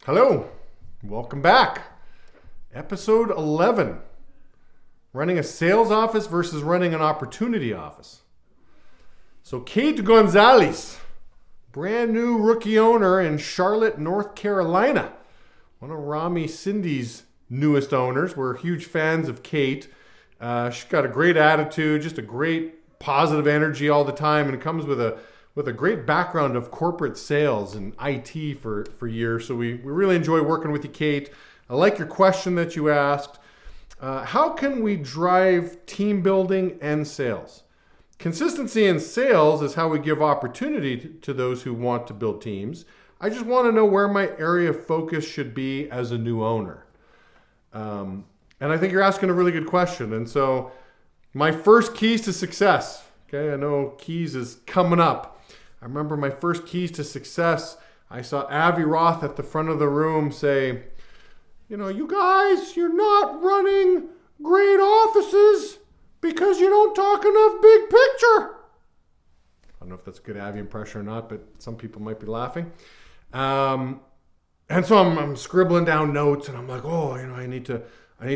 Hello, welcome back. Episode 11, running a sales office versus running an opportunity office. So Kate Gonzalez, brand new rookie owner in Charlotte, North Carolina. One of Rami Cindy's newest owners. We're huge fans of Kate. She's got a great attitude, just a great positive energy all the time, and it comes with a great background of corporate sales and IT for years. So we really enjoy working with you, Kate. I like your question that you asked. How can we drive team building and sales? Consistency in sales is how we give opportunity to those who want to build teams. I just want to know where my area of focus should be as a new owner. And I think you're asking a really good question. And so my first keys to success, okay, I know keys is coming up. I remember my first keys to success. I saw Avi Roth at the front of the room say, you guys, you're not running great offices because you don't talk enough big picture. I don't know if that's a good Avi impression or not, but some people might be laughing. And so I'm scribbling down notes, and I'm like, I need to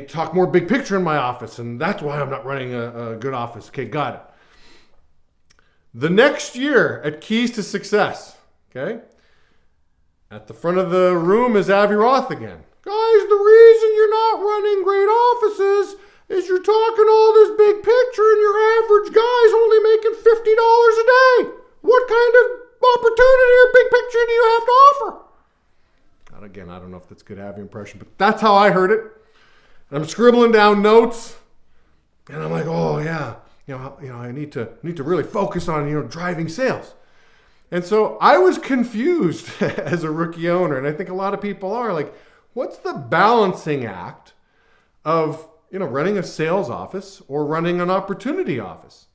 talk more big picture in my office, and that's why I'm not running a good office. Okay, got it. The next year at Keys to Success, okay, at the front of the room is Avi Roth again. Guys, the reason you're not running great offices is you're talking all this big picture and your average guy's only making $50 a day. What kind of opportunity or big picture do you have to offer? And again, I don't know if that's a good Avi impression, but that's how I heard it. And I'm scribbling down notes, and I'm like, oh yeah. I need to really focus on, driving sales. And so I was confused as a rookie owner. And I think a lot of people are like, what's the balancing act of, running a sales office or running an opportunity office?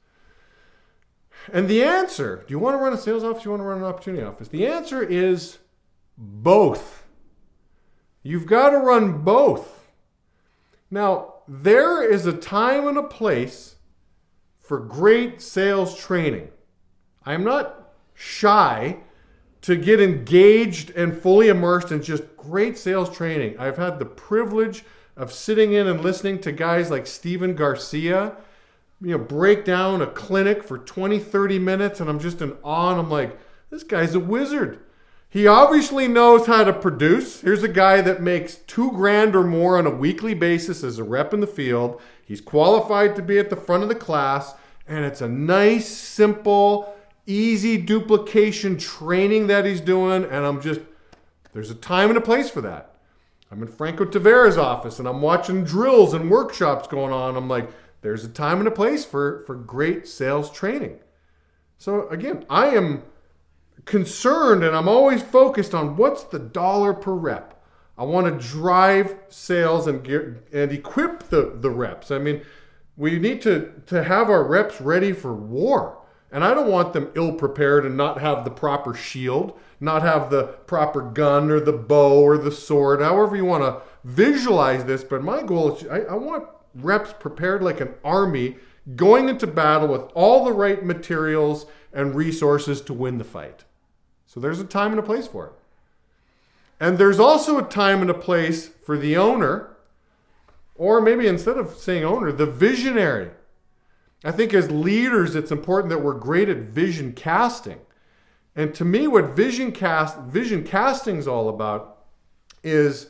And the answer, do you want to run a sales office? Do you want to run an opportunity office? The answer is both. You've got to run both. Now, there is a time and a place for great sales training. I am not shy to get engaged and fully immersed in just great sales training. I've had the privilege of sitting in and listening to guys like Steven Garcia, break down a clinic for 20, 30 minutes, and I'm just in awe, and I'm like, this guy's a wizard. He obviously knows how to produce. Here's a guy that makes $2,000 or more on a weekly basis as a rep in the field. He's qualified to be at the front of the class, and it's a nice, simple, easy duplication training that he's doing, and there's a time and a place for that. I'm in Franco Tavares' office, and I'm watching drills and workshops going on. I'm like, there's a time and a place for great sales training. So again, I am concerned, and I'm always focused on what's the dollar per rep. I want to drive sales and equip the reps. I mean, we need to have our reps ready for war. And I don't want them ill-prepared and not have the proper shield, not have the proper gun or the bow or the sword, however you want to visualize this. But my goal is I want reps prepared like an army going into battle with all the right materials and resources to win the fight. So there's a time and a place for it. And there's also a time and a place for the owner, or maybe instead of saying owner, the visionary. I think as leaders, it's important that we're great at vision casting. And to me, what vision casting is all about is,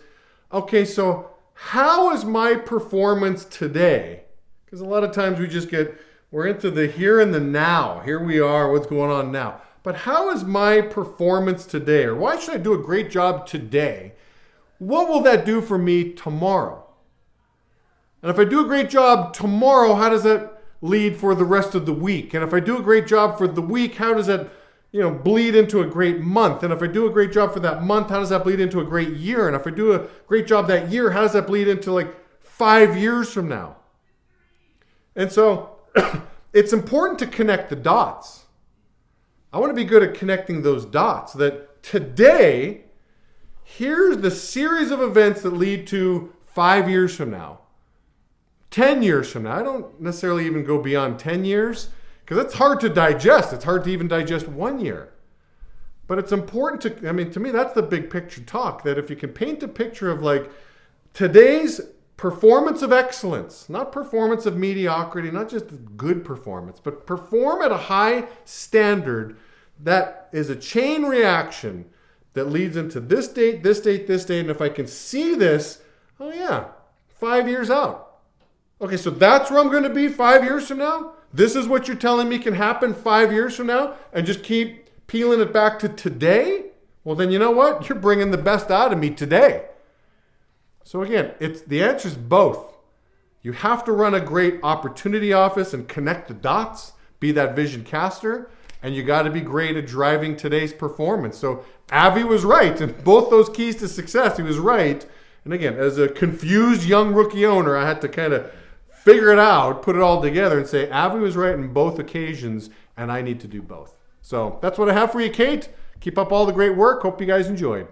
okay, so how is my performance today? Because a lot of times we're into the here and the now. Here we are, what's going on now. But how is my performance today? Or why should I do a great job today? What will that do for me tomorrow? And if I do a great job tomorrow, how does that lead for the rest of the week? And if I do a great job for the week, how does that bleed into a great month? And if I do a great job for that month, how does that bleed into a great year? And if I do a great job that year, how does that bleed into like 5 years from now? And so it's important to connect the dots. I want to be good at connecting those dots, that today, here's the series of events that lead to 5 years from now, 10 years from now. I don't necessarily even go beyond 10 years because it's hard to digest. It's hard to even digest 1 year. But it's important to, I mean, to me, that's the big picture talk, that if you can paint a picture of like today's performance of excellence, not performance of mediocrity, not just good performance, but perform at a high standard that is a chain reaction that leads into this date, this date, this date. And if I can see this, oh yeah, 5 years out. Okay, so that's where I'm going to be 5 years from now? This is what you're telling me can happen 5 years from now? And just keep peeling it back to today? Well, then you know what? You're bringing the best out of me today. So again, the answer is both. You have to run a great opportunity office and connect the dots, be that vision caster, and you got to be great at driving today's performance. So Avi was right, and both those keys to success, he was right. And again, as a confused young rookie owner, I had to kind of figure it out, put it all together and say, Avi was right in both occasions, and I need to do both. So that's what I have for you, Kate. Keep up all the great work. Hope you guys enjoyed.